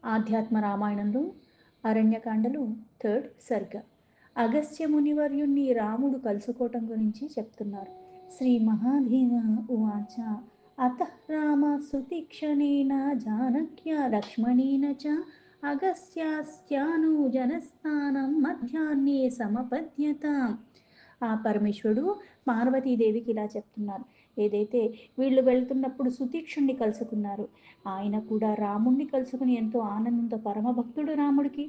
ఆధ్యాత్మ రామాయణంలో అరణ్యకాండలో థర్డ్ సర్గ. అగస్త్య మునివర్యుణ్ణి రాముడు కలుసుకోవటం గురించి చెప్తున్నారు. శ్రీ మహాదేవ ఉవాచ అత రామ సుతీక్షణేన జానక్య లక్ష్మణేన చ అగస్త్యాస్త్యానుజనస్థానం మధ్యాహ్నే సమపద్యత. ఆ పరమేశ్వరుడు పార్వతీదేవికి ఇలా చెప్తున్నారు. ఏదైతే వీళ్ళు వెళ్తున్నప్పుడు సుతీక్షుణ్ణి కలుసుకున్నారు, ఆయన కూడా రాముణ్ణి కలుసుకుని ఎంతో ఆనందంతో, పరమభక్తుడు రాముడికి.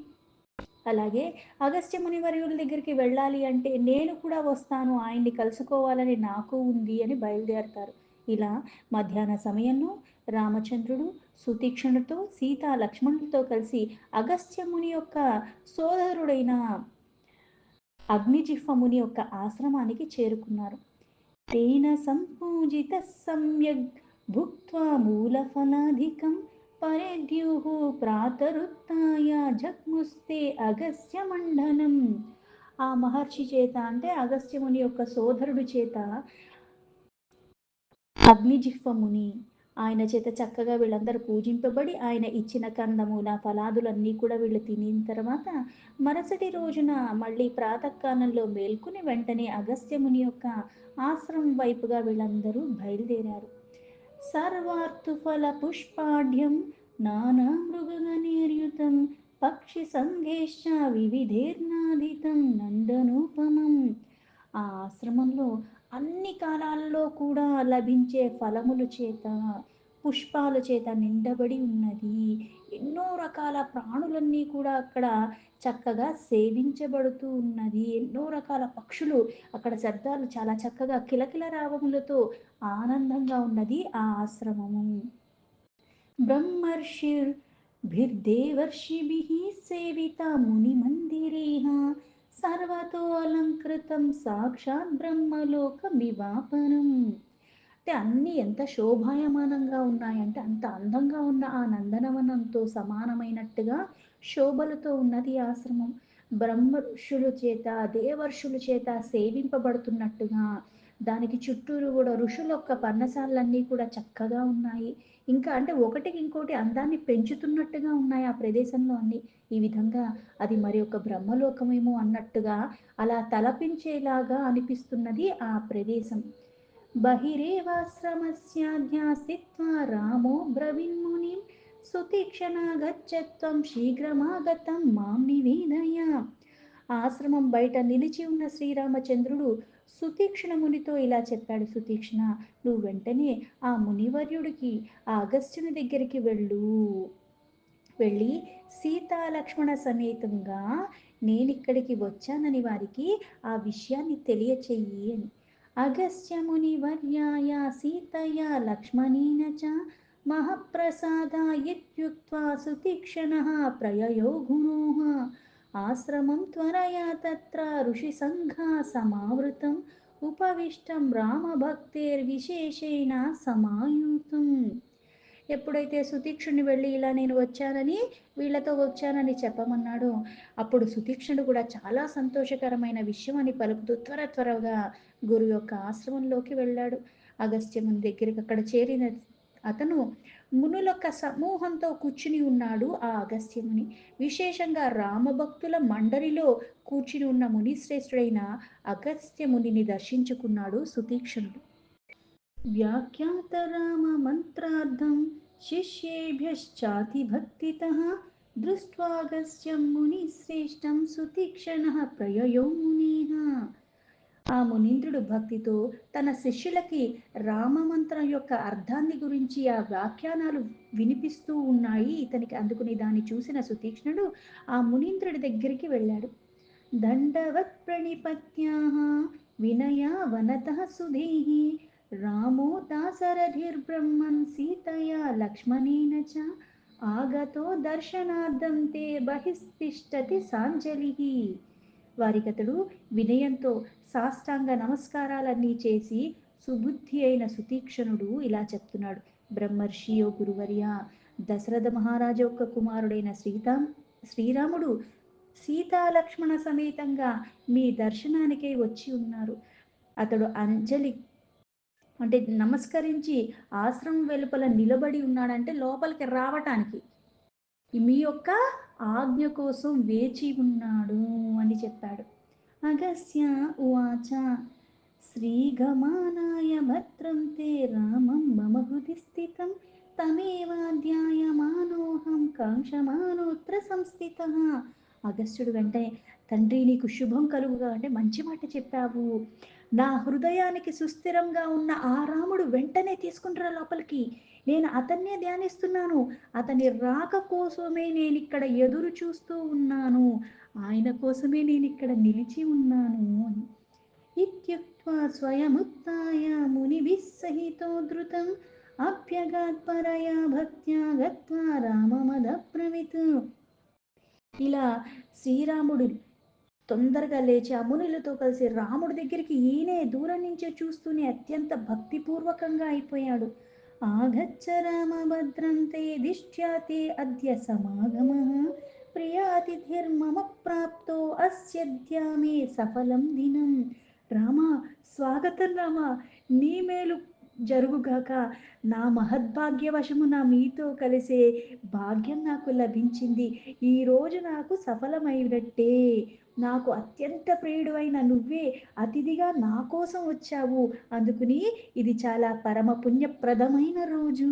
అలాగే అగస్త్య మునివర్యుల దగ్గరికి వెళ్ళాలి అంటే నేను కూడా వస్తాను, ఆయన్ని కలుసుకోవాలని నాకు ఉంది అని బయలుదేరతారు. ఇలా మధ్యాహ్న సమయంలో రామచంద్రుడు సుతీక్షణుడితో సీతా లక్ష్మణులతో కలిసి అగస్త్య ముని యొక్క సోదరుడైన అగ్నిజిహ్వ ముని యొక్క ఆశ్రమానికి చేరుకున్నారు. తేన సంపూజిత సమ్యగ్ భుక్త్వా మూలఫలాధికం పరేద్యుః ప్రాతరుత్థాయ జగ్ముస్తే అగస్త్య మండనం. ఆ మహర్షి చేత అంటే అగస్త్యముని యొక్క సోదరుడి చేత అగ్నిజిహ్వ ముని ఆయన చేత చక్కగా వీళ్ళందరూ పూజింపబడి ఆయన ఇచ్చిన కందమూల ఫలాదులన్నీ కూడా వీళ్ళు తినిన తర్వాత మరుసటి రోజున మళ్ళీ ప్రాతకాలంలో మేల్కొని వెంటనే అగస్త్యముని యొక్క ఆశ్రమం వైపుగా వీళ్ళందరూ బయలుదేరారు. సర్వార్తుఫల పుష్పాఢ్యం నానా మృగగణేర్యుతం పక్షి సంఘేశ్చ వివిధేర్నాదితం నందనోపమం. ఆ ఆశ్రమంలో అన్ని కాలాల్లో కూడా లభించే ఫలముల చేత, పుష్పాల చేత నిండబడి ఉన్నది. ఎన్నో రకాల ప్రాణులన్నీ కూడా అక్కడ చక్కగా సేవించబడుతూ ఉన్నది. ఎన్నో రకాల పక్షులు అక్కడ శబ్దాలు చాలా చక్కగా కిలకిల రావములతో ఆనందంగా ఉన్నది ఆ ఆశ్రమము. బ్రహ్మర్షిర్భిర్దేవర్షిభిः సేవితా మునిమందిరేహ సర్వతో అలంకృతం సాక్షాత్ బ్రహ్మలోకమివాపరం. అంటే అన్నీ ఎంత శోభాయమానంగా ఉన్నాయంటే అంత అందంగా ఉన్న ఆ నందనవనంతో సమానమైనట్టుగా శోభలతో ఉన్నది ఆశ్రమం. బ్రహ్మర్షుల చేత దేవర్షుల చేత సేవింపబడుతున్నట్టుగా దానికి చుట్టూరు కూడా ఋషుల యొక్క పర్ణశాలలన్నీ కూడా చక్కగా ఉన్నాయి. ఇంకా అంటే ఒకటికి ఇంకోటి అందాన్ని పెంచుతున్నట్టుగా ఉన్నాయి ఆ ప్రదేశంలో అన్ని. ఈ విధంగా అది మరి ఒక బ్రహ్మలోకమేమో అన్నట్టుగా అలా తలపించేలాగా అనిపిస్తున్నది ఆ ప్రదేశం. బహిరేవాశ్రమస్యాద్యా స్థిత్వా రామో బ్రవీన్మునిం సుతీక్షణా గచ్చత్వం శీఘ్రమాగతం మాం నివేదయ. ఆశ్రమం బయట నిలిచి ఉన్న శ్రీరామచంద్రుడు సుతీక్షణ మునితో ఇలా చెప్పాడు. సుతీక్షణ, నువ్వు వెంటనే ఆ మునివర్యుడికి ఆ అగస్త్యుని దగ్గరికి వెళ్ళి సీతాలక్ష్మణ సమేతంగా నేనిక్కడికి వచ్చానని వారికి ఆ విషయాన్ని తెలియచెయ్యి అని. అగస్త్య మునివర్యాయ సీతయా లక్ష్మణేన చ మహాప్రసాదాయిత్యుక్త్వా సుతీక్షణః ప్రయయో గురోః ఆశ్రమం త్వరయా తత్ర ఋషిసంఘా సమావృతం ఉపవిష్టం రామభక్తేర్విశేషేణ సమాయుతం. ఎప్పుడైతే సుతీక్షుని వెళ్ళి ఇలా నేను వచ్చానని వీళ్ళతో వచ్చానని చెప్పమన్నాడో అప్పుడు సుతీక్షణుడు కూడా చాలా సంతోషకరమైన విషయం అని పలుకుతూ త్వరగా గురు యొక్క ఆశ్రమంలోకి వెళ్ళాడు. అగస్త్యముని దగ్గరికి అక్కడ చేరిన అతను మునులొక్క సమూహంతో కూర్చుని ఉన్నాడు. ఆ అగస్త్యముని విశేషంగా రామభక్తుల మండలిలో కూర్చుని ఉన్న మునిశ్రేష్ఠుడైన అగస్త్యమునిని దర్శించుకున్నాడు సుతీక్షణుడు. వ్యాఖ్యాతరామమంత్రార్థం शिष्येभ्यश्चातिभक्तितः दृष्ट्वागस्त्यं मुनिश्रेष्ठं సుతీక్షణః ప్రయయో మునిః. ఆ మునీంద్రుడు భక్తితో తన శిష్యులకి రామమంత్రం యొక్క అర్థాన్ని గురించి ఆ వ్యాఖ్యానాలు వినిపిస్తూ ఉన్నాయి ఇతనికి. అందుకుని దాన్ని చూసిన సుతీక్ష్ణుడు ఆ మునీంద్రుడి దగ్గరికి వెళ్ళాడు. దండవత్ ప్రణిపత్యాః వినయా వనతః సుధీః రామో దాశరథిర్బ్రహ్మన్ సీతయా లక్ష్మణేన చ ఆగతో దర్శనార్థం తే బహిస్తిష్టతి సాంజలిః. వారికతడు వినయంతో సాష్టాంగ నమస్కారాలన్నీ చేసి సుబుద్ధి అయిన సుతీక్షణుడు ఇలా చెప్తున్నాడు. బ్రహ్మర్షి ఓ గురువర్య, దశరథ మహారాజు యొక్క కుమారుడైన శ్రీరాముడు సీతాలక్ష్మణ సమేతంగా మీ దర్శనానికై వచ్చి ఉన్నారు. అతడు అంజలి అంటే నమస్కరించి ఆశ్రమం వెలుపల నిలబడి ఉన్నాడంటే లోపలికి రావటానికి. మీ యొక్క ఆజ్ఞ కోసం వేచి ఉన్నాడు అని చెప్పాడు. అగస్త్య ఉవాచ శ్రీగమానాయ భద్రం తే రామం మమ హృది స్థితం తమేవాధ్యాయమానోహం కాంక్షమానోత్ర సంస్థిత. అగస్త్యుడు వెంటనే, తండ్రి నీకు శుభం కలుగుగా అంటే మంచి మాట చెప్పావు. నా హృదయానికి సుస్థిరంగా ఉన్న ఆ రాముడు వెంటనే తీసుకుంటారా లోపలికి. నేను అతన్నే ధ్యానిస్తున్నాను. అతని రాక కోసమే నేను ఇక్కడ ఎదురు చూస్తూ ఉన్నాను. ఆయన కోసమే నేను ఇక్కడ నిలిచి ఉన్నాను అని. ఇత్యుక్త్వా స్వయముత్థాయ మునిభిः సహితో ధృతం అభ్యగాత్పరయా భక్త్యా గత్వా రామమదబ్రవీత్. ఇలా శ్రీరాముడు తొందరగా లేచి ఆ మునులతో కలిసి రాముడి దగ్గరికి ఈయనే దూరం నుంచే చూస్తూనే అత్యంత భక్తిపూర్వకంగా అయిపోయాడు. ఆగచ్చ రామభద్రం తే దిష్ట్యాతే అద్య సమాగమ ప్రియాతిథిర్మమ ప్రాప్తో అస్యద్య మే సఫలం దినం. రామా, స్వాగతం రామా, నీ మేలు జరుగుగాక. నా మహద్భాగ్యవశమున మీతో కలిసే భాగ్యం నాకు లభించింది. ఈరోజు నాకు సఫలమైనట్టే. నాకు అత్యంత ప్రియుడు అయిన నువ్వే అతిథిగా నా కోసం వచ్చావు. అందుకుని ఇది చాలా పరమ పుణ్యప్రదమైన రోజు.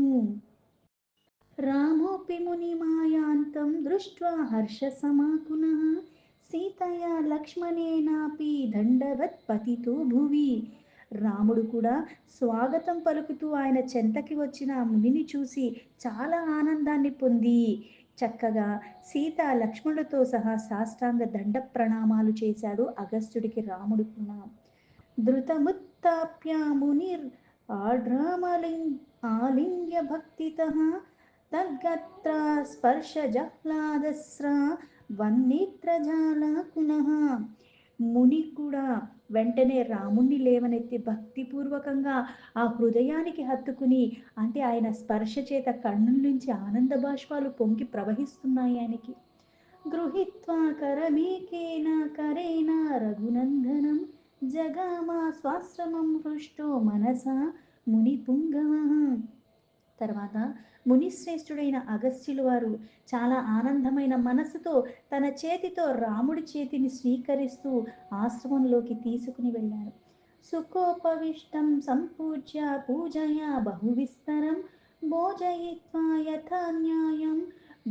రామోపి మునిమాయాంతం దృష్ట్వా హర్షసమాకులః సీతయా లక్ష్మణేనాపి దండవత్ పతితో భువి. రాముడు కూడా స్వాగతం పలుకుతూ ఆయన చెంతకి వచ్చిన ఆ మునిని చూసి చాలా ఆనందాన్ని పొంది చక్కగా సీత లక్ష్మణులతో సహా సాష్టాంగ దండ ప్రణామాలు చేశాడు అగస్త్యుడికి రాముడు కూడా. ధృతముత్తాప్య మునిర్ ఆలింగ్య భక్తితః తద్గత్ర స్పర్శ జహ్లాదస్ర వన్నేత్రజాలాకులః. ముని కూడా వెంటనే రాముణ్ణి లేవనెత్తి భక్తిపూర్వకంగా ఆ హృదయానికి హత్తుకుని, అంటే ఆయన స్పర్శ చేత కన్నుల నుంచి ఆనంద బాష్పాలు పొంగి ప్రవహిస్తున్నాయి ఆయనకి. గృహీత్వా కరమేకేన కరేణ రఘునందనం జగామా స్వాశ్రమం హృష్టో మనసా మునిపుంగవః. తర్వాత మునిశ్రేష్ఠుడైన అగస్త్యులు వారు చాలా ఆనందమైన మనసుతో తన చేతితో రాముడి చేతిని స్వీకరిస్తూ ఆశ్రమంలోకి తీసుకుని వెళ్ళారు. సుఖోపవిష్టం సంపూజ్య పూజయా బహువిస్తరం భోజయిత్వా యథా న్యాయం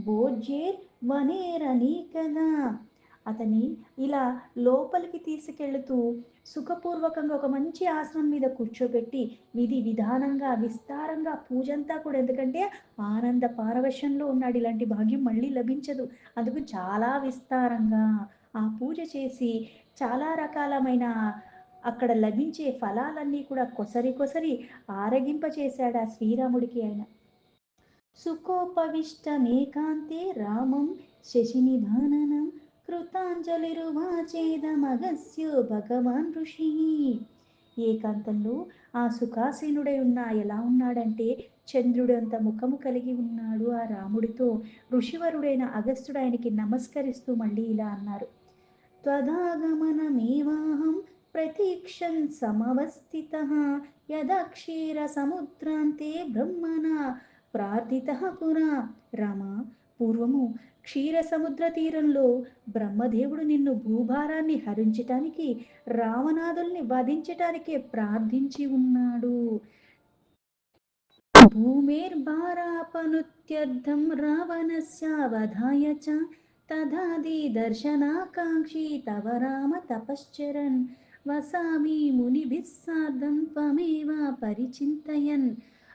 భోజ్యేర్ వనేరనీకదా. అతని ఇలా లోపలికి తీసుకెళ్తూ సుఖపూర్వకంగా ఒక మంచి ఆసనం మీద కూర్చోబెట్టి విధి విధానంగా విస్తారంగా పూజంతా కూడా, ఎందుకంటే ఆనంద పారవశ్యంలో ఉన్నాడు, ఇలాంటి భాగ్యం మళ్ళీ లభించదు. అందుకు చాలా విస్తారంగా ఆ పూజ చేసి చాలా రకాలమైన అక్కడ లభించే ఫలాలన్నీ కూడా కొసరి కొసరి ఆరగింపచేశాడు ఆ శ్రీరాముడికి ఆయన. సుఖోపవిష్టమేకాంతే రామం శశినిధాననం కృతాంజలిరువాచేదమగస్యో భగవాన్ ఋషి. ఏకాంతంలో ఆ సుఖాసీనుడై ఉన్న ఎలా ఉన్నాడంటే చంద్రుడు అంత ముఖము కలిగి ఉన్నాడు ఆ రాముడితో. ఋషివరుడైన అగస్త్యుడు ఆయనకి నమస్కరిస్తూ మళ్ళీ ఇలా అన్నారు. त्वदागमनमेवाहं प्रतीक्षन् समवस्थितः यदा क्षीरसमुद्रान्ते బ్రహ్మణా ప్రార్థితః పురా. రామ, పూర్వము క్షీర సముద్ర తీరంలో బ్రహ్మదేవుడు నిన్ను భూభారాన్ని హరించటానికి రావణాదుల్ని వధించటానికే ప్రార్థించి ఉన్నాడు. భూమిర్భారాపనుత్యర్థం రావణస్యావధాయ చ తదాది దర్శనాకాంక్షి తవ రామ తపశ్చరన్ వసామి మునిభిः సార్ధం త్వమేవ పరిచింతయన్.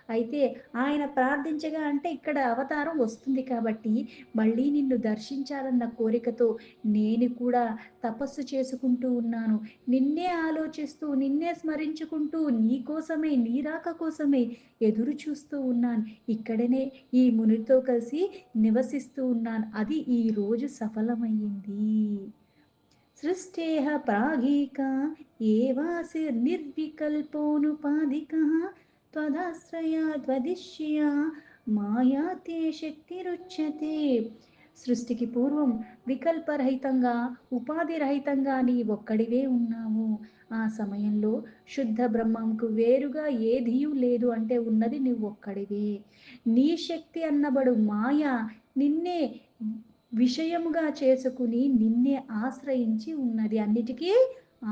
అయితే ఆయన ప్రార్థించగా అంటే ఇక్కడ అవతారం వస్తుంది కాబట్టి మళ్ళీ నిన్ను దర్శించాలన్న కోరికతో నేను కూడా తపస్సు చేసుకుంటూ ఉన్నాను. నిన్నే ఆలోచిస్తూ నిన్నే స్మరించుకుంటూ నీ కోసమే నీ రాక కోసమే ఎదురు చూస్తూ ఉన్నాను. ఇక్కడనే ఈ మునితో కలిసి నివసిస్తూ ఉన్నాను. అది ఈ రోజు సఫలమయ్యింది. సృష్టేః ప్రాగేకా ఏవాసిర్నిర్వికల్పోనుపాధికः త్వదాశ్రయాద్వదిష్యా మాయా తే శక్తిరుచ్యతే. సృష్టికి పూర్వం వికల్పరహితంగా ఉపాధి రహితంగా నీ ఒక్కడివే ఉన్నావు. ఆ సమయంలో శుద్ధ బ్రహ్మంకు వేరుగా ఏదియూ లేదు, అంటే ఉన్నది నువ్వు ఒక్కడివే. నీ శక్తి అన్నబడు మాయ నిన్నే విషయముగా చేసుకుని నిన్నే ఆశ్రయించి ఉన్నది. అన్నిటికీ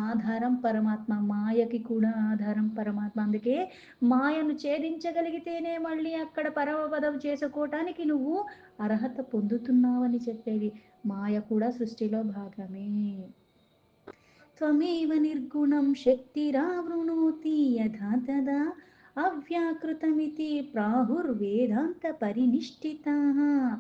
ఆధారం పరమాత్మ. మాయకి కూడా ఆధారం పరమాత్మ. అందుకే మాయను ఛేదించగలిగితేనే మళ్ళీ అక్కడ పరమపదం చేసుకోవటానికి నువ్వు అర్హత పొందుతున్నావని చెప్పేది. మాయ కూడా సృష్టిలో భాగమే. త్వమేవ నిర్గుణం శక్తిరావృణోతి యథా తదా అవ్యాకృతమితి ప్రాహుర్వేదాంత పరినిష్ఠితాః.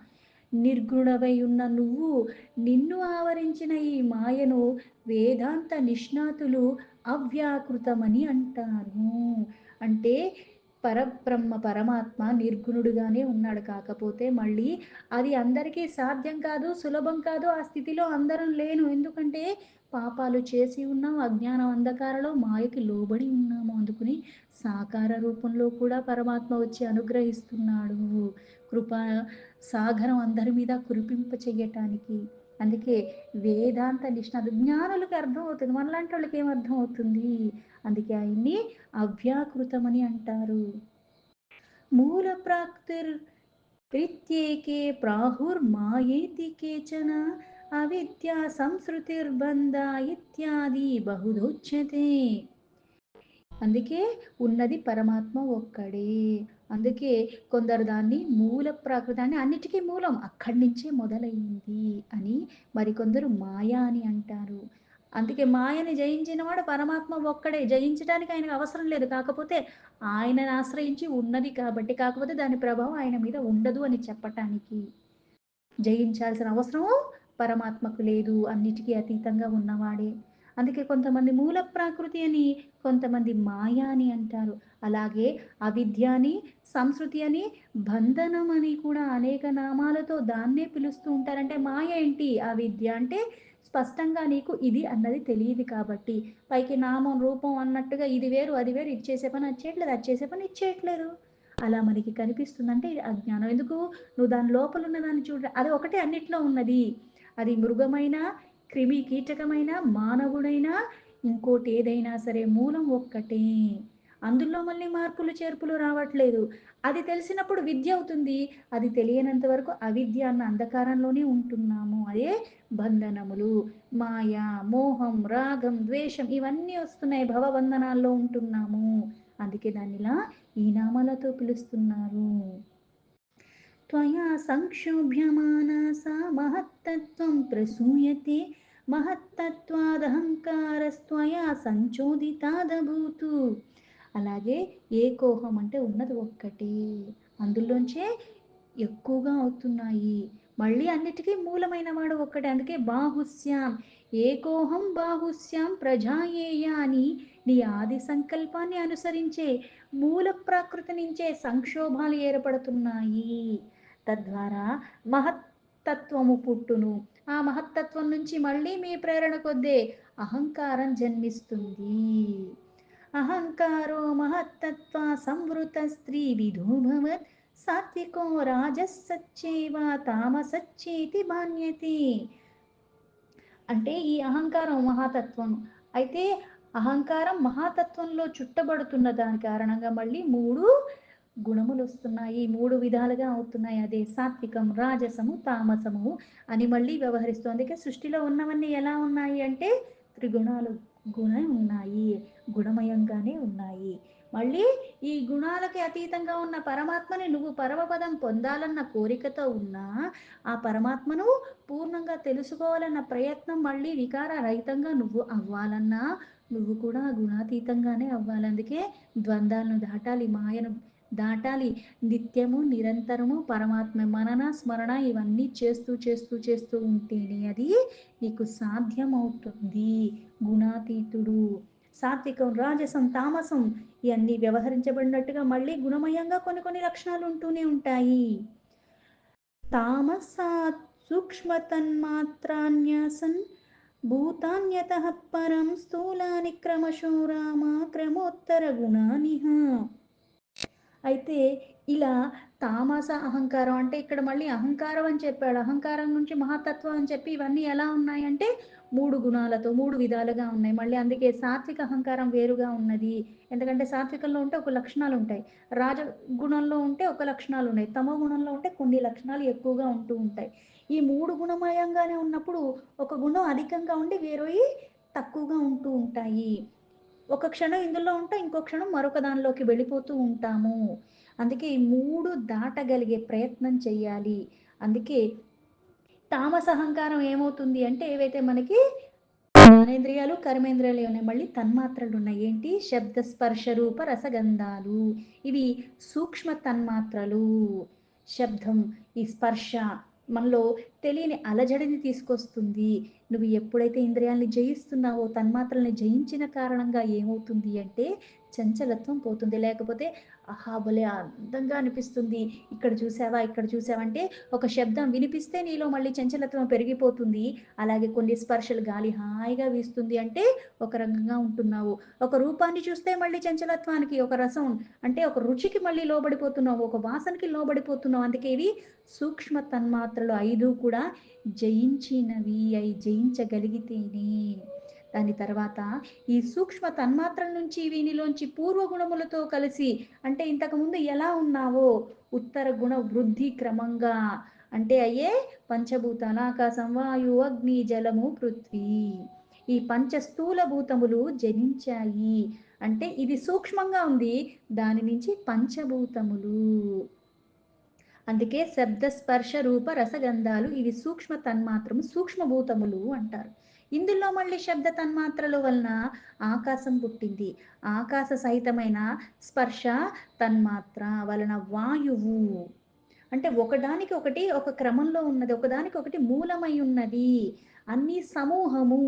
నిర్గుణవై ఉన్న నువ్వు నిన్ను ఆవరించిన ఈ మాయను వేదాంత నిష్ణాతులు అవ్యాకృతమని అంటారు. అంటే పరబ్రహ్మ పరమాత్మ నిర్గుణుడుగానే ఉన్నాడు. కాకపోతే మళ్ళీ అది అందరికీ సాధ్యం కాదు, సులభం కాదు. ఆ స్థితిలో అందరం లేను. ఎందుకంటే పాపాలు చేసి ఉన్నాం, అజ్ఞానం అంధకారలో మాయకి లోబడి ఉన్నాము. అందుకుని సాకార రూపంలో కూడా పరమాత్మ వచ్చి అనుగ్రహిస్తున్నాడు. కృపా సాగరం అందరి మీద కురిపింప చెయ్యటానికి. అందుకే వేదాంత నిష్ణాతులు జ్ఞానులకి అర్థమవుతుంది. మనలాంటి వాళ్ళకి ఏం అర్థమవుతుంది? అందుకే ఆయన్ని అవ్యాకృతమని అంటారు. మూల ప్రాక్తిర్ ప్రీత్యేకే ప్రాహుర్మాయేతి కేచన అవిద్యా సంసృతిర్బంధ ఇత్యాది బహుధోచ్యతే. అందుకే ఉన్నది పరమాత్మ ఒక్కడే. అందుకే కొందరు దాన్ని మూల ప్రకృతి అన్నిటికీ మూలం అక్కడి నుంచే మొదలైంది అని, మరికొందరు మాయా అని అంటారు. అందుకే మాయని జయించిన వాడు పరమాత్మ ఒక్కడే. జయించడానికి ఆయనకు అవసరం లేదు. కాకపోతే ఆయనను ఆశ్రయించి ఉన్నది కాబట్టి, కాకపోతే దాని ప్రభావం ఆయన మీద ఉండదు అని చెప్పటానికి. జయించాల్సిన అవసరం పరమాత్మకు లేదు. అన్నిటికీ అతీతంగా ఉన్నవాడే. అందుకే కొంతమంది మూల ప్రాకృతి అని, కొంతమంది మాయ అని అంటారు. అలాగే అవిద్య అని, సంస్కృతి అని, బంధనం అని కూడా అనేక నామాలతో దాన్నే పిలుస్తూ ఉంటారు. అంటే మాయ ఏంటి? అవిద్య అంటే స్పష్టంగా నీకు ఇది అన్నది తెలియదు కాబట్టి, పైకి నామం, రూపం అన్నట్టుగా ఇది వేరు, అది వేరు, ఇది చేసే పని అది చేయట్లేదు, అది చేసే పని ఇది చేయట్లేదు. అలా మనకి కనిపిస్తుందంటే ఇది అజ్ఞానం. ఎందుకు? నువ్వు దాని లోపల ఉన్న దాన్ని చూడ, అది ఒకటే అన్నిట్లో ఉన్నది. అది మృగమైన, క్రిమి కీటకమైన, మానవుడైనా, ఇంకోటి ఏదైనా సరే మూలం ఒక్కటే. అందులో మళ్ళీ మార్పులు చేర్పులు రావట్లేదు. అది తెలిసినప్పుడు విద్య అవుతుంది. అది తెలియనంత వరకు అవిద్య అన్న అంధకారంలోనే ఉంటున్నాము. అదే బంధనములు, మాయ, మోహం, రాగం, ద్వేషం ఇవన్నీ వస్తున్నాయి. భవబంధనాల్లో ఉంటున్నాము. అందుకే దానిలా ఈ నామాలతో పిలుస్తున్నారు. त्वया संक्षोभ्यमाना सा महत्तत्त्वं प्रसूयते మహత్తత్వాదహంకారస్త్వయా సంచోదితాదభూతు. అలాగే ఏకోహం అంటే ఉన్నది ఒక్కటే, అందులోంచే ఎక్కువగా అవుతున్నాయి. మళ్ళీ అన్నిటికీ మూలమైన వాడు ఒక్కటే. అందుకే బాహుశ్యాం ఏకోహం బాహుశ్యాం ప్రజాయేయ అని నీ ఆది సంకల్పాన్ని అనుసరించే మూల ప్రాకృతి నుంచే సంక్షోభాలు ఏర్పడుతున్నాయి. తద్వారా మహత్తత్వము పుట్టును. ఆ మహత్తత్వం నుంచి మళ్ళీ మీ ప్రేరణ కొద్దే అహంకారం జన్మిస్తుంది. అహంకారో మహత్తత్వ సంవృత స్త్రీ విధోభవత్ సాత్వికో రాజసచ్చేవ తామసచ్చేతి భాన్యతే. అంటే ఈ అహంకారం మహాతత్వం. అయితే అహంకారం మహాతత్వంలో చుట్టబడుతున్న దాని కారణంగా మళ్ళీ మూడు గుణములు వస్తున్నాయి. మూడు విధాలుగా అవుతున్నాయి. అదే సాత్వికం, రాజసము, తామసము అని మళ్ళీ వ్యవహరిస్తుంది. అందుకే సృష్టిలో ఉన్నవన్నీ ఎలా ఉన్నాయి అంటే త్రిగుణాలు గుణం ఉన్నాయి. గుణమయంగానే ఉన్నాయి. మళ్ళీ ఈ గుణాలకి అతీతంగా ఉన్న పరమాత్మని నువ్వు పరమపదం పొందాలన్న కోరికతో ఉన్నా, ఆ పరమాత్మను పూర్ణంగా తెలుసుకోవాలన్న ప్రయత్నం మళ్ళీ వికార రహితంగా నువ్వు అవ్వాలన్నా నువ్వు కూడా గుణాతీతంగానే అవ్వాలి. అందుకే ద్వంద్వాలను దాటాలి, మాయను దాటాలి. నిత్యము నిరంతరము పరమాత్మ మనన స్మరణ ఇవన్నీ చేస్తూ చేస్తూ చేస్తూ ఉంటేనే అది నీకు సాధ్యమవుతుంది. గుణాతీతుడు సాత్వికం, రాజసం, తామసం ఇవన్నీ వ్యవహరించబడినట్టుగా మళ్ళీ గుణమయంగా కొన్ని కొన్ని లక్షణాలు ఉంటూనే ఉంటాయి. తామసాత్ సూక్ష్మతన్మాత్రాన్యాసన్ భూతాన్యతః పరం స్థూలాని క్రమశో రామ క్రమోత్తర గుణానిహ. అయితే ఇలా తామస అహంకారం అంటే ఇక్కడ మళ్ళీ అహంకారం అని చెప్పాడు. అహంకారం నుంచి మహత్తత్వం అని చెప్పి ఇవన్నీ ఎలా ఉన్నాయంటే 3 గుణాలతో 3 విధాలుగా ఉన్నాయి. మళ్ళీ అందుకే సాత్విక అహంకారం వేరుగా ఉన్నది. ఎందుకంటే సాత్వికంలో ఉంటే ఒక లక్షణాలుంటాయి. గుణంలో ఉంటే ఒక లక్షణాలున్నాయి. తమో గుణంలో ఉంటే కొన్ని లక్షణాలు ఎక్కువగా ఉంటూ ఉంటాయి. ఈ 3 గుణమయంగానే ఉన్నప్పుడు ఒక గుణం అధికంగా ఉండి వేరేయి తక్కువగా ఉంటూ ఉంటాయి. ఒక క్షణం ఇందులో ఉంటే ఇంకో క్షణం మరొక దానిలోకి వెళ్ళిపోతూ ఉంటాము. అందుకే ఈ 3 దాటగలిగే ప్రయత్నం చెయ్యాలి. అందుకే తామస అహంకారం ఏమవుతుంది అంటే ఏవైతే మనకి జ్ఞానేంద్రియాలు, కర్మేంద్రియాలు ఉన్నాయి. మళ్ళీ తన్మాత్రలున్నాయి. ఏంటి? శబ్ద, స్పర్శ, రూప, రసగంధాలు. ఇవి సూక్ష్మ తన్మాత్రలు. శబ్దం, ఈ స్పర్శ మనలో తెలియని అలజడిని తీసుకొస్తుంది. నువ్వు ఎప్పుడైతే ఇంద్రియాల్ని జయిస్తున్నావో, తన్మాత్రల్ని జయించిన కారణంగా ఏమవుతుంది అంటే చంచలత్వం పోతుంది. లేకపోతే ఆహా! భలే అందంగా అనిపిస్తుంది. ఇక్కడ చూసావా? ఇక్కడ చూసావా? అంటే ఒక శబ్దం వినిపిస్తే నీలో మళ్ళీ చంచలత్వం పెరిగిపోతుంది. అలాగే కొన్ని స్పర్శలు గాలి హాయిగా వీస్తుంది అంటే ఒక రకంగా ఉంటున్నావు. ఒక రూపాన్ని చూస్తే మళ్ళీ చంచలత్వానికి, ఒక రసం అంటే ఒక రుచికి మళ్ళీ లోబడిపోతున్నావు. ఒక వాసనకి లోబడిపోతున్నావు. అందుకే ఇవి సూక్ష్మ తన్మాత్రలు 5 కూడా జయించినవి. అయి జయించగలిగితేనే. దాని తర్వాత ఈ సూక్ష్మ తన్మాత్రల నుంచి వీనిలోంచి పూర్వగుణములతో కలిసి అంటే ఇంతకుముందు ఎలా ఉన్నావో ఉత్తర గుణ వృద్ధి క్రమంగా అంటే అయ్యే పంచభూతాలు ఆకాశం, వాయువు, అగ్ని, జలము, పృథ్వీ. ఈ పంచ స్థూల భూతములు జనించాయి. అంటే ఇది సూక్ష్మంగా ఉంది. దాని నుంచి పంచభూతములు. అందుకే శబ్ద, స్పర్శ, రూప, రసగంధాలు ఇవి సూక్ష్మ తన్మాత్రము, సూక్ష్మభూతములు అంటారు. ఇందులో మళ్ళీ శబ్ద తన్మాత్రల వలన ఆకాశం పుట్టింది. ఆకాశ సహితమైన స్పర్శ తన్మాత్ర వలన వాయువు. అంటే ఒకదానికి ఒకటి ఒక క్రమంలో ఉన్నది. ఒకదానికి ఒకటి మూలమై ఉన్నది. అన్నీ సమూహము.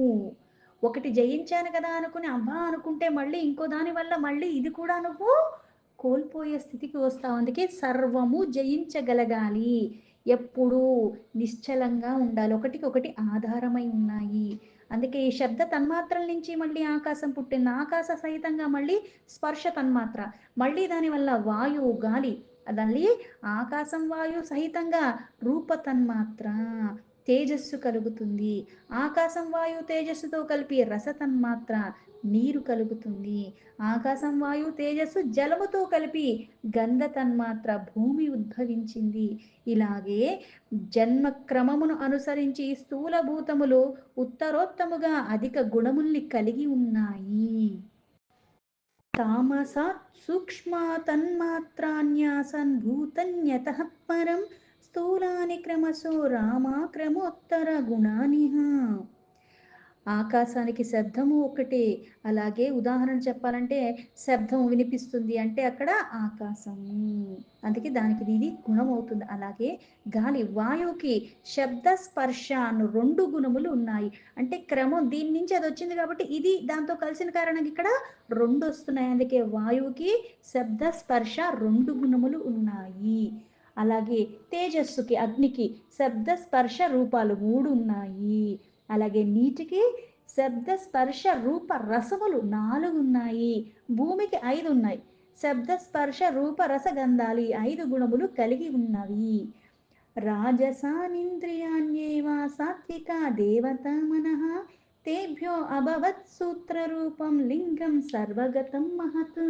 ఒకటి జయించాను కదా అనుకుని అబ్బా అనుకుంటే మళ్ళీ ఇంకో దాని వల్ల మళ్ళీ ఇది కూడా నువ్వు కోల్పోయే స్థితికి వస్తావు. అందుకే సర్వము జయించగలగాలి. ఎప్పుడూ నిశ్చలంగా ఉండాలి. ఒకటికొకటి ఆధారమై ఉన్నాయి. అందుకే ఈ శబ్ద తన్మాత్రల నుంచి మళ్ళీ ఆకాశం పుట్టింది. ఆకాశ సహితంగా మళ్ళీ స్పర్శ తన్మాత్ర. మళ్ళీ దానివల్ల వాయువు, గాలి మళ్ళీ ఆకాశం వాయువు సహితంగా రూప తన్మాత్ర. తేజస్సు కలుగుతుంది. ఆకాశం వాయువు తేజస్సుతో కలిపి రస తన్మాత్ర నీరు కలుగుతుంది. ఆకాశం వాయువు తేజస్సు జలముతో కలిపి గంధ తన్మాత్ర భూమి ఉద్భవించింది. ఇలాగే జన్మ క్రమమును అనుసరించి స్థూల భూతములు ఉత్తరోత్తముగా అధిక గుణముల్ని కలిగి ఉన్నాయి. తామసాత్ సూక్ష్మా తన్మాత్రాన్యాసన్ భూతన్యతః పరం స్థూలాని క్రమశో రామా క్రమోత్తర గుణానిహ. ఆకాశానికి శబ్దము ఒకటే. అలాగే ఉదాహరణ చెప్పాలంటే శబ్దం వినిపిస్తుంది అంటే అక్కడ ఆకాశము. అందుకే దానికి ఇది గుణం అవుతుంది. అలాగే గాలి, వాయువుకి శబ్ద, స్పర్శ అను 2 గుణములు ఉన్నాయి. అంటే క్రమం దీని నుంచి అది వచ్చింది కాబట్టి ఇది దాంతో కలిసిన కారణంగా ఇక్కడ 2 వస్తున్నాయి. అందుకే వాయువుకి శబ్ద, స్పర్శ 2 గుణములు ఉన్నాయి. అలాగే తేజస్సుకి, అగ్నికి శబ్ద, స్పర్శ, రూపాలు 3 ఉన్నాయి. అలాగే నీటికి శబ్ద, స్పర్శ, రూప, రసములు 4 ఉన్నాయి. భూమికి 5 ఉన్నాయి. శబ్ద, స్పర్శ, రూప, రస, గంధాలు ఈ 5 గుణములు కలిగి ఉన్నవి. రాజసానింద్రియాణ్యేవ సాత్వికా దేవతా మనః తేభ్యో అభవత్ సూత్ర రూపం లింగం సర్వగతం మహత్.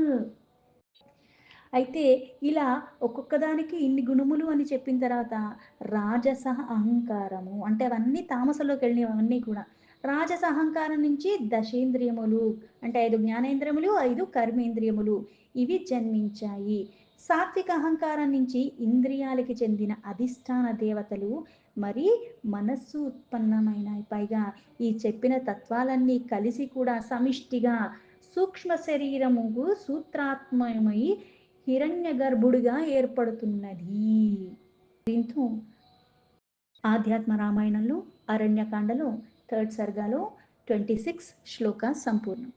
అయితే ఇలా ఒక్కొక్క దానికి ఇన్ని గుణములు అని చెప్పిన తర్వాత రాజస అహంకారము అంటే అవన్నీ తామసంలోకి వెళ్ళినవి అవన్నీ కూడా. రాజస అహంకారం నుంచి దశేంద్రియములు అంటే 5 జ్ఞానేంద్రియములు, 5 కర్మేంద్రియములు ఇవి జన్మించాయి. సాత్విక అహంకారం నుంచి ఇంద్రియాలకి చెందిన అధిష్టాన దేవతలు మరి మనస్సు ఉత్పన్నమైనాయి. పైగా ఈ చెప్పిన తత్వాలన్నీ కలిసి కూడా సమిష్టిగా సూక్ష్మ శరీరముకు సూత్రాత్మయమై హిరణ్య గర్భుడిగా ఏర్పడుతున్నది. దీంతో ఆధ్యాత్మ రామాయణంలో అరణ్యకాండలో 3rd సర్గాలో 26 శ్లోక సంపూర్ణం.